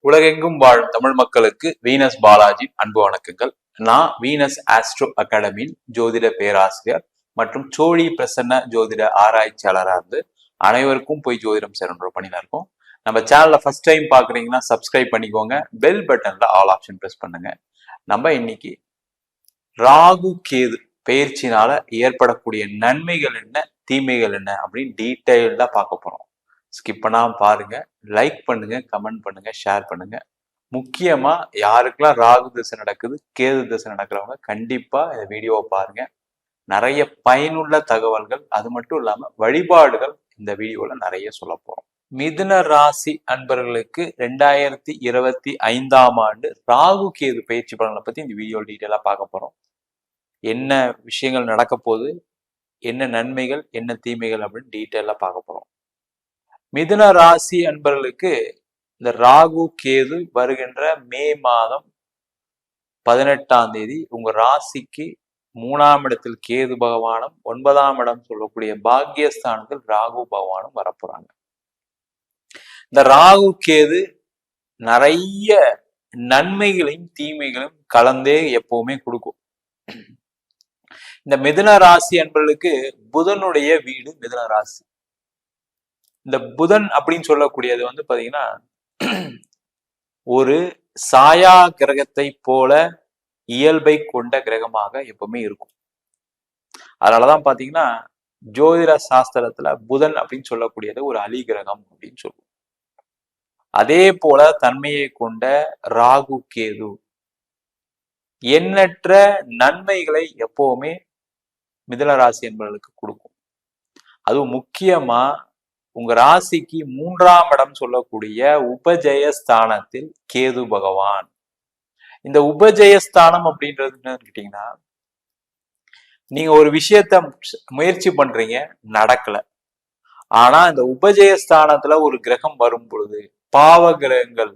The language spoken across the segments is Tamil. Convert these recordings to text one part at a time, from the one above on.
உலகெங்கும் வாழும் தமிழ் மக்களுக்கு வீனஸ் பாலாஜி அன்பு வணக்கங்கள். நான் வீனஸ் ஆஸ்ட்ரோ அகாடமியின் ஜோதிட பேராசிரியர் மற்றும் சோழி பிரசன்ன ஜோதிட ஆராய்ச்சியாளராக இருந்து அனைவருக்கும் போய் ஜோதிடம் சேரன்ற பணியில இருக்கும். நம்ம சேனல்ல ஃபர்ஸ்ட் டைம் பாக்குறீங்கன்னா சப்ஸ்கிரைப் பண்ணிக்கோங்க, பெல் பட்டன்ல ஆல் ஆப்ஷன் பிரஸ் பண்ணுங்க. நம்ம இன்னைக்கு ராகு கேது பயிற்சினால ஏற்படக்கூடிய நன்மைகள் என்ன, தீமைகள் என்ன அப்படின்னு டீட்டெயில்டா பார்க்க போறோம். ஸ்கிப் பண்ணாம பாருங்க, லைக் பண்ணுங்க, கமெண்ட் பண்ணுங்க, ஷேர் பண்ணுங்க. முக்கியமா யாருக்கெல்லாம் ராகு திசை நடக்குது, கேது திசை நடக்கிறவங்க கண்டிப்பா இந்த வீடியோவை பாருங்க. நிறைய பயனுள்ள தகவல்கள், அது மட்டும் இல்லாம வழிபாடுகள் இந்த வீடியோல நிறைய சொல்ல போறோம். மிதுன ராசி அன்பர்களுக்கு 2025ஆம் ஆண்டு ராகு கேது பயிற்சி பலன்களை பத்தி இந்த வீடியோ டீட்டெயிலா பார்க்க போறோம். என்ன விஷயங்கள் நடக்க போகுது, என்ன நன்மைகள், என்ன தீமைகள் அப்படின்னு டீட்டெயிலா பார்க்க போறோம். மிதுன ராசி அன்பர்களுக்கு இந்த ராகு கேது வருகின்ற மே மாதம் 18ஆம் தேதி உங்க ராசிக்கு 3ஆம் இடத்தில் கேது பகவானும் 9ஆம் இடம் சொல்லக்கூடிய பாக்கியஸ்தானத்தில் ராகு பகவானும் வரப்போறாங்க. இந்த ராகு கேது நிறைய நன்மைகளையும் தீமைகளையும் கலந்தே எப்பவுமே கொடுக்கும். இந்த மிதுன ராசி அன்பர்களுக்கு புதனுடைய வீடு மிதுன ராசி. இந்த புதன் அப்படின்னு சொல்லக்கூடியது வந்து பாத்தீங்கன்னா ஒரு சாயா கிரகத்தை போல இயல்பை கொண்ட கிரகமாக எப்பவுமே இருக்கும். அதனாலதான் பாத்தீங்கன்னா ஜோதிட சாஸ்திரத்துல புதன் அப்படின்னு சொல்லக்கூடியது ஒரு அலி கிரகம் அப்படின்னு சொல்லுவோம். அதே போல தன்மையை கொண்ட ராகு கேது எண்ணற்ற நன்மைகளை எப்பவுமே மிதுன ராசி என்பவர்களுக்கு கொடுக்கும். அதுவும் முக்கியமா உங்க ராசிக்கு 3ஆம் இடம் சொல்லக்கூடிய உபஜயஸ்தானத்தில் கேது பகவான். இந்த உபஜயஸ்தானம் அப்படின்றது என்னன்னு கேட்டீங்கன்னா, நீங்க ஒரு விஷயத்த முயற்சி பண்றீங்க, நடக்கல. ஆனா இந்த உபஜயஸ்தானத்துல ஒரு கிரகம் வரும் பொழுது, பாவ கிரகங்கள்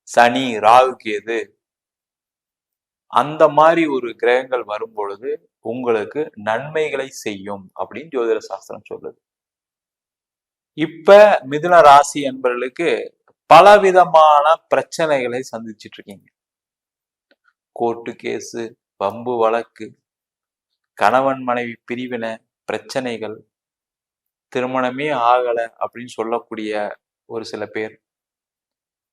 சனி, ராகு, கேது அந்த மாதிரி ஒரு கிரகங்கள் வரும் பொழுது உங்களுக்கு நன்மைகளை செய்யும் அப்படின்னு ஜோதிட சாஸ்திரம் சொல்லுது. இப்ப மிதுன ராசி என்பவர்களுக்கு பலவிதமான பிரச்சனைகளை சந்திச்சுட்டு இருக்கீங்க. கோர்ட்டு கேஸு, வம்பு வழக்கு, கணவன் மனைவி பிரிவினை பிரச்சனைகள், திருமணமே ஆகல அப்படின்னு சொல்லக்கூடிய ஒரு சில பேர்.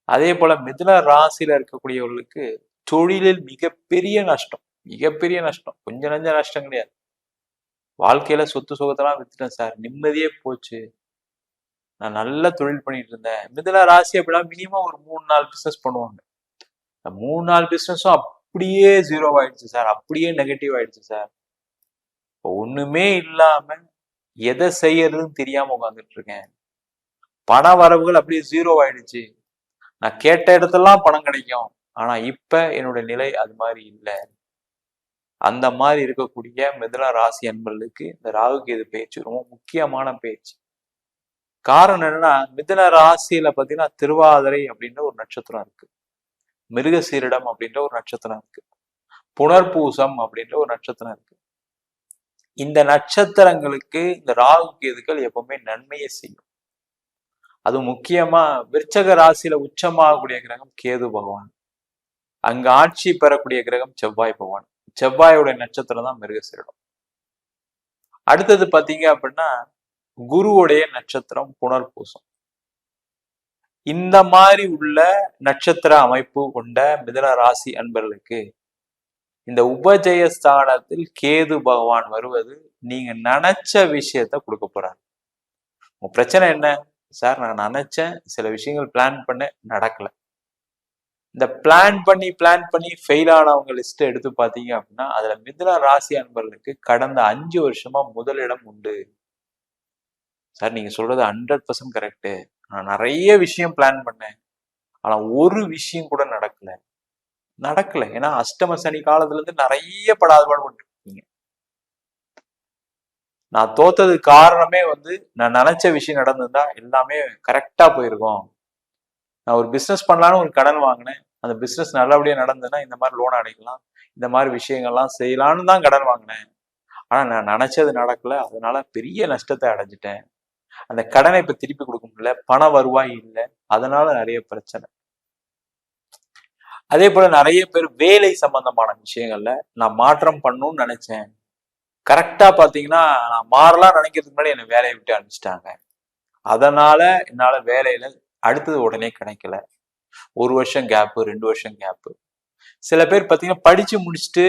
அதே போல மிதுன ராசியில இருக்கக்கூடியவர்களுக்கு தொழிலில் மிகப்பெரிய நஷ்டம், மிகப்பெரிய நஷ்டம், கொஞ்சம் நஞ்ச நஷ்டம் கிடையாது. வாழ்க்கையில சொத்து சுகத்தெல்லாம் வித்துட்டேன் சார், நிம்மதியே போச்சு, நான் நல்ல தொழில் பண்ணிட்டு இருந்தேன். மிதுன ராசி அப்படின்னா மினிமம் ஒரு 3-4 பிசினஸ் பண்ணுவாங்க. 3-4 பிசினஸும் அப்படியே ஜீரோ ஆயிடுச்சு சார், அப்படியே நெகட்டிவ் ஆயிடுச்சு சார், ஒண்ணுமே இல்லாம எதை செய்யறதுன்னு தெரியாம உட்காந்துட்டு இருக்கேன். பண வரவுகள் அப்படியே ஜீரோ ஆயிடுச்சு, நான் கேட்ட இடத்துலாம் பணம் கிடைக்கும், ஆனா இப்ப என்னோட நிலை அது மாதிரி இல்லை. அந்த மாதிரி இருக்கக்கூடிய மிதுன ராசி அன்பர்களுக்கு இந்த ராகு கேது பயிற்சி ரொம்ப முக்கியமான பயிற்சி. காரணம் என்னன்னா, மிதுன ராசியில பாத்தீங்கன்னா திருவாதிரை அப்படின்ற ஒரு நட்சத்திரம் இருக்கு, மிருகசீரிடம் அப்படின்ற ஒரு நட்சத்திரம் இருக்கு, புனர்பூசம் அப்படின்ற ஒரு நட்சத்திரம் இருக்கு. இந்த நட்சத்திரங்களுக்கு இந்த ராகு கேதுக்கள் எப்பவுமே நன்மையை செய்யும். அது முக்கியமா விருச்சக ராசியில உச்சமாகக்கூடிய கிரகம் கேது பகவான், அங்க ஆட்சி பெறக்கூடிய கிரகம் செவ்வாய் பகவான். செவ்வாயோட நட்சத்திரம் தான் மிருகசீரிடம். அடுத்தது பாத்தீங்க அப்படின்னா குருவுடைய நட்சத்திரம் புனர்பூசம். இந்த மாதிரி உள்ள நட்சத்திர அமைப்பு கொண்ட மிதுன ராசி அன்பர்களுக்கு இந்த உபஜயஸ்தானத்தில் கேது பகவான் வருவது நீங்க நினைச்ச விஷயத்த கொடுக்க போறாரு. உங்க பிரச்சனை என்ன சார், நான் நினைச்சேன், சில விஷயங்கள் பிளான் பண்ண நடக்கல. இந்த பிளான் பண்ணி ஃபெயில் ஆனவங்க லிஸ்ட் எடுத்து பாத்தீங்க அப்படின்னா அதுல மிதுன ராசி அன்பர்களுக்கு கடந்த 5 வருஷமா முதலிடம் உண்டு. சார் நீங்க சொல்றது 100% கரெக்டு, நான் நிறைய விஷயம் பிளான் பண்ணேன், ஆனா ஒரு விஷயம் கூட நடக்கல. ஏன்னா அஷ்டம சனி காலத்துல இருந்து நிறைய படாதபாடு பண்ணிருக்கீங்க. நான் தோத்ததுக்கு காரணமே வந்து நான் நினைச்ச விஷயம் நடந்திருந்தா எல்லாமே கரெக்டா போயிருக்கும். நான் ஒரு பிசினஸ் பண்ணலான்னு ஒரு கடன் வாங்கினேன், அந்த பிசினஸ் நல்லபடியா நடந்ததுன்னா இந்த மாதிரி லோன் அடைக்கலாம், இந்த மாதிரி விஷயங்கள்லாம் செய்யலான்னு தான் கடன் வாங்கினேன். ஆனா நான் நினைச்சது நடக்கல, அதனால பெரிய நஷ்டத்தை அடைஞ்சிட்டேன். அந்த கடனை இப்ப திருப்பி கொடுக்க முடியல, பண வருவாய் இல்லை, அதனால நிறைய பிரச்சனை. அதே போல நிறைய பேர் வேலை சம்பந்தமான விஷயங்கள்ல நான் மாற்றம் பண்ணணும்னு நினைச்சேன், கரெக்டா பாத்தீங்கன்னா நான் மாறலாம் நினைக்கிறதுக்கு முன்னாடி என்னை வேலையை விட்டு அனுப்பிச்சிட்டாங்க. அதனால என்னால வேலையில அடுத்தது உடனே கிடைக்கல. 1 வருஷம் கேப்பு, 2 வருஷம் கேப்பு. சில பேர் பாத்தீங்கன்னா படிச்சு முடிச்சுட்டு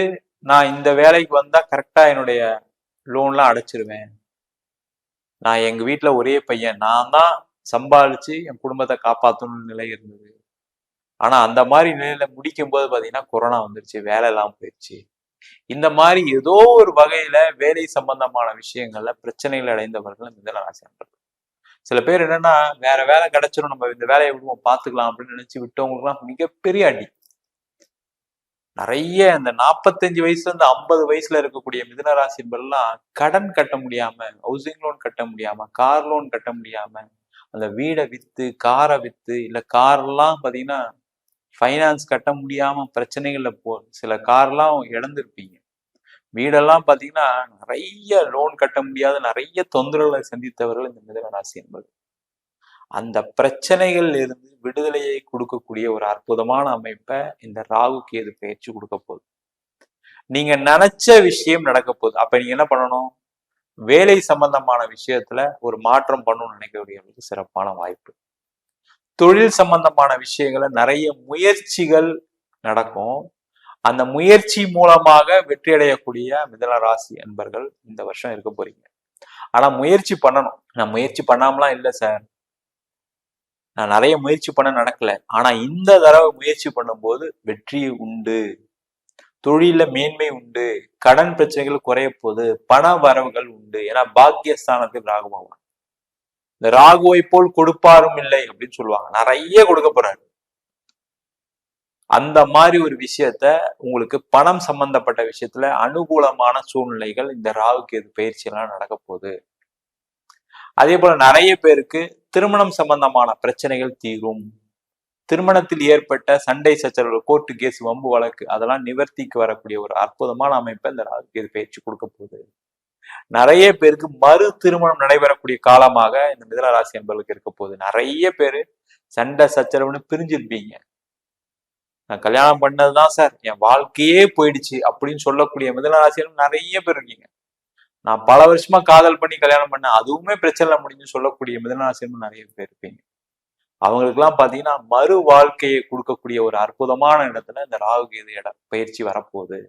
நான் இந்த வேலைக்கு வந்தா கரெக்டா என்னுடைய லோன்லாம் அடைச்சிருவேன், நான் எங்க வீட்டுல ஒரே பையன், நான் தான் சம்பாதிச்சு என் குடும்பத்தை காப்பாற்றணும்னு நிலை இருந்தது. ஆனா அந்த மாதிரி நிலையில முடிக்கும் போது பாத்தீங்கன்னா கொரோனா வந்துருச்சு, வேலை எல்லாம் போயிடுச்சு. இந்த மாதிரி ஏதோ ஒரு வகையில வேலை சம்பந்தமான விஷயங்கள்ல பிரச்சனைகள் அடைந்தவர்கள் மிதுன ராசி அன்பர்கள். சில பேர் என்னன்னா வேற வேலை கிடைச்சிடும், நம்ம இந்த வேலையை விடுவோம் பாத்துக்கலாம் அப்படின்னு நினைச்சு விட்டவங்களுக்கு எல்லாம் மிகப்பெரிய அடி. நிறைய இந்த 45 வயசுல இருந்து 50 வயசுல இருக்கக்கூடிய மிதுன ராசி என்பதெல்லாம் கடன் கட்ட முடியாம, ஹவுசிங் லோன் கட்ட முடியாம, கார் லோன் கட்ட முடியாம, அந்த வீடை வித்து காரை வித்து, இல்ல கார்லாம் பாத்தீங்கன்னா ஃபைனான்ஸ் கட்ட முடியாம பிரச்சனைகள்ல சில கார்லாம் இழந்திருப்பீங்க. வீடெல்லாம் பாத்தீங்கன்னா நிறைய லோன் கட்ட முடியாத நிறைய தொந்தரவுகளை சந்தித்தவர்கள் இந்த மிதுன ராசி என்பது. அந்த பிரச்சனைகள் இருந்து விடுதலையை கொடுக்கக்கூடிய ஒரு அற்புதமான அமைப்பை இந்த ராகு கேது பயிற்சி கொடுக்க போகுது. நீங்க நினைச்ச விஷயம் நடக்க போகுது. அப்ப நீங்க என்ன பண்ணணும்? வேலை சம்பந்தமான விஷயத்துல ஒரு மாற்றம் பண்ணணும்னு நினைக்கக்கூடியவங்களுக்கு சிறப்பான வாய்ப்பு. தொழில் சம்பந்தமான விஷயங்களை நிறைய முயற்சிகள் நடக்கும். அந்த முயற்சி மூலமாக வெற்றி அடையக்கூடிய மிதுன ராசி அன்பர்கள் இந்த வருஷம் இருக்க போறீங்க. ஆனா முயற்சி பண்ணணும். நான் முயற்சி பண்ணாமலாம் இல்லை சார், நான் நிறைய முயற்சி பண்ண நடக்கல, ஆனா இந்த தடவை முயற்சி பண்ணும்போது வெற்றி உண்டு, தொழில மேன்மை உண்டு, கடன் பிரச்சனைகள் குறைய போகுது, பண வரவுகள் உண்டு. ஏன்னா பாக்கியஸ்தானத்தில் ராகுவான். இந்த ராகுவை போல் கொடுப்பாரும் இல்லை அப்படின்னு சொல்லுவாங்க. நிறைய கொடுக்க போறாரு. அந்த மாதிரி ஒரு விஷயத்த உங்களுக்கு பணம் சம்பந்தப்பட்ட விஷயத்துல அனுகூலமான சூழ்நிலைகள் இந்த ராகு கேது பயிற்சியெல்லாம் நடக்க போகுது. அதே போல நிறைய பேருக்கு திருமணம் சம்பந்தமான பிரச்சனைகள் தீரும். திருமணத்தில் ஏற்பட்ட சண்டை சச்சரவு, கோர்ட்டு கேஸ், வம்பு வழக்கு அதெல்லாம் நிவர்த்திக்கு வரக்கூடிய ஒரு அற்புதமான அமைப்பை இந்த ராகு கேது பயிற்சி கொடுக்க போகுது. நிறைய பேருக்கு மறு திருமணம் நடைபெறக்கூடிய காலமாக இந்த மிதுன ராசி என்பவர்களுக்கு இருக்க போகுது. நிறைய பேரு சண்டை சச்சரவுன்னு பிரிஞ்சிருப்பீங்க. நான் கல்யாணம் பண்ணதுதான் சார் என் வாழ்க்கையே போயிடுச்சு அப்படின்னு சொல்லக்கூடிய மிதுன ராசியிலும் நிறைய பேர் இருக்கீங்க. நான் பல வருஷமா காதல் பண்ணி கல்யாணம் பண்ணேன், அதுவுமே பிரச்சனை முடிஞ்சு சொல்லக்கூடிய மிதுன ராசியிலும் நிறைய பேர் இருப்பீங்க. அவங்களுக்கு எல்லாம் பாத்தீங்கன்னா மறு வாழ்க்கையை கொடுக்கக்கூடிய ஒரு அற்புதமான இடத்துல இந்த ராகு கேது பயிற்சி வரப்போகுது.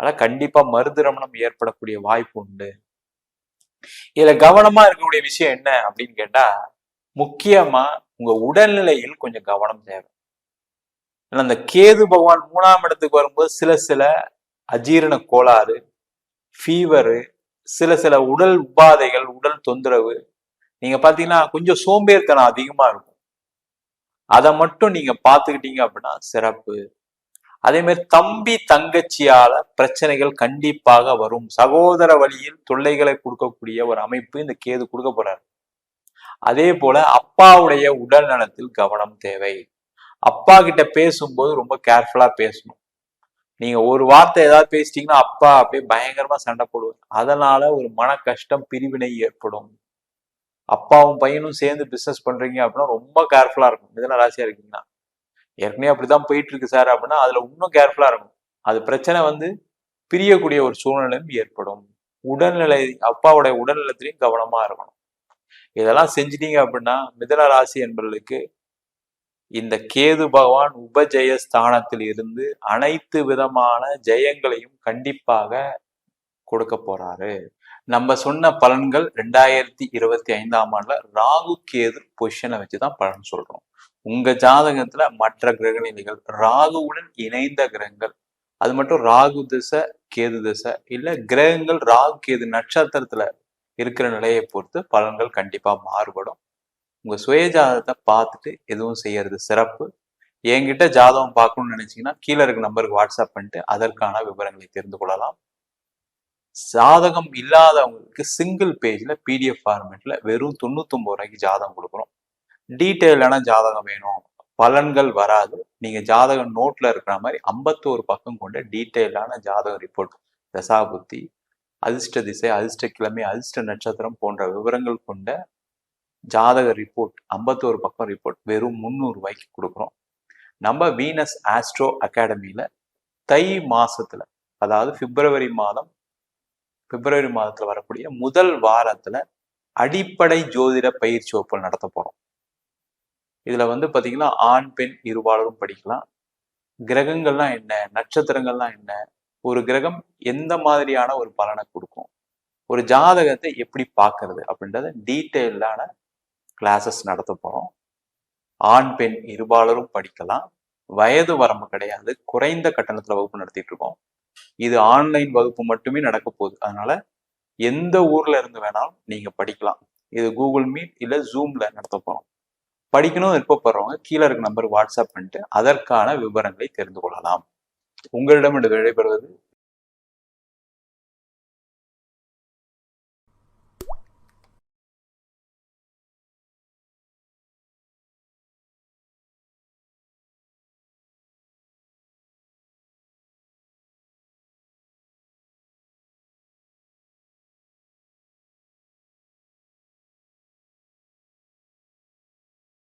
ஆனா கண்டிப்பா மறு திருமணம் ஏற்படக்கூடிய வாய்ப்பு உண்டு. இதுல கவனமா இருக்கக்கூடிய விஷயம் என்ன அப்படின்னு கேட்டா, முக்கியமா உங்க உடல்நிலையில் கொஞ்சம் கவனம் தேவை. அந்த கேது பகவான் 3ஆம் இடத்துக்கு வரும்போது சில அஜீரண கோளாறு, ஃபீவரு, சில உடல் உபாதைகள், உடல் தொந்தரவு, நீங்க பாத்தீங்கன்னா கொஞ்சம் சோம்பேறித்தனம் அதிகமா இருக்கும். அதை மட்டும் நீங்க பாத்துக்கிட்டீங்க அப்படின்னா சிறப்பு. அதே மாதிரி தம்பி தங்கச்சியால பிரச்சனைகள் கண்டிப்பாக வரும். சகோதர வழியில் தொல்லைகளை கொடுக்கக்கூடிய ஒரு அமைப்பு இந்த கேது கொடுக்க போறாரு. அதே போல அப்பாவுடைய உடல் நலத்தில் கவனம் தேவை. அப்பா கிட்ட பேசும்போது ரொம்ப கேர்ஃபுல்லா பேசணும். நீங்க ஒரு வார்த்தை ஏதாவது பேசிட்டீங்கன்னா அப்பா அப்படியே பயங்கரமா சண்டை போடுவார். அதனால ஒரு மன கஷ்டம், பிரிவினை ஏற்படும். அப்பாவும் பையனும் சேர்ந்து பிசினஸ் பண்றீங்க அப்படின்னா ரொம்ப கேர்ஃபுல்லா இருக்கும். மிதுன ராசியா இருக்கீங்கன்னா, ஏற்கனவே அப்படிதான் போயிட்டு இருக்கு சார் அப்படின்னா அதுல இன்னும் கேர்ஃபுல்லா இருக்கும். அது பிரச்சனை வந்து பிரியக்கூடிய ஒரு சூழ்நிலையும் ஏற்படும். உடல்நிலை, அப்பாவுடைய உடல்நலத்திலையும் கவனமா இருக்கணும். இதெல்லாம் செஞ்சிட்டீங்க அப்படின்னா மிதுன ராசி என்பவர்களுக்கு இந்த கேது பகவான் உபஜய ஸ்தானத்தில் இருந்து அனைத்து விதமான ஜெயங்களையும் கண்டிப்பாக கொடுக்க போறாரு. நம்ம சொன்ன பலன்கள் 2025ஆம் ஆண்டுல ராகு கேது பொசிஷனை வச்சுதான் பலன் சொல்றோம். உங்க ஜாதகத்துல மற்ற கிரகநிலைகள், ராகுவுடன் இணைந்த கிரகங்கள், அது மட்டும் ராகு திசை கேது திசை இல்ல கிரகங்கள் ராகு கேது நட்சத்திரத்துல இருக்கிற நிலையை பொறுத்து பலன்கள் கண்டிப்பா மாறுபடும். உங்க சுய ஜாதகத்தை பார்த்துட்டு எதுவும் செய்யறது சிறப்பு. என்கிட்ட ஜாதகம் பார்க்கணும்னு நினைச்சீங்கன்னா கீழே இருக்க நம்பருக்கு வாட்ஸ்அப் பண்ணிட்டு அதற்கான விவரங்களை தெரிந்து கொள்ளலாம். ஜாதகம் இல்லாதவங்களுக்கு சிங்கிள் பேஜ்ல பிடிஎஃப் ஃபார்மேட்ல வெறும் 99 ரூபாய்க்கு ஜாதகம் கொடுக்குறோம். டீட்டெயிலான ஜாதகம் வேணும், பலன்கள் வராது, நீங்க ஜாதகம் நோட்ல இருக்கிற மாதிரி 51 பக்கம் கொண்ட டீட்டெயிலான ஜாதக ரிப்போர்ட், தசாபுத்தி, அதிர்ஷ்ட திசை, அதிர்ஷ்ட கிழமை, அதிர்ஷ்ட நட்சத்திரம் போன்ற விவரங்கள் கொண்ட ஜாதக ரிப்போர்ட் 51 பக்கம் ரிப்போர்ட் வெறும் 300 ரூபாய்க்கு கொடுக்குறோம். நம்ம வீனஸ் ஆஸ்ட்ரோ அகாடமியில தை மாசத்துல, அதாவது பிப்ரவரி மாதத்துல வரக்கூடிய முதல் வாரத்துல அடிப்படை ஜோதிட பயிற்சி வகுப்புகள் நடத்த போறோம். இதுல பாத்தீங்கன்னா ஆண் பெண் இருபாலரும் படிக்கலாம். கிரகங்கள்லாம் என்ன, நட்சத்திரங்கள்லாம் என்ன, ஒரு கிரகம் எந்த மாதிரியான ஒரு பலனை கொடுக்கும், ஒரு ஜாதகத்தை எப்படி பார்க்கறது அப்படின்றத டீட்டெயிலான கிளாஸஸ் நடத்த போறோம். ஆண் பெண் இருபாலரும் படிக்கலாம். வயது வரம்பு கிடையாது. குறைந்த கட்டணத்துல வகுப்பு நடத்திட்டு இருக்கோம். இது ஆன்லைன் வகுப்பு மட்டுமே நடக்க போகுது. அதனால எந்த ஊர்ல இருந்து வேணாலும் நீங்க படிக்கலாம். இது கூகுள் மீட் இல்ல ஜூம்ல நடத்த போறோம். படிக்கணும் விருப்பப்படுறவங்க கீழே இருக்க நம்பருக்கு வாட்ஸ்அப் பண்ணிட்டு அதற்கான விவரங்களை தெரிந்து கொள்ளலாம். உங்களிடம் விடைபெறுவது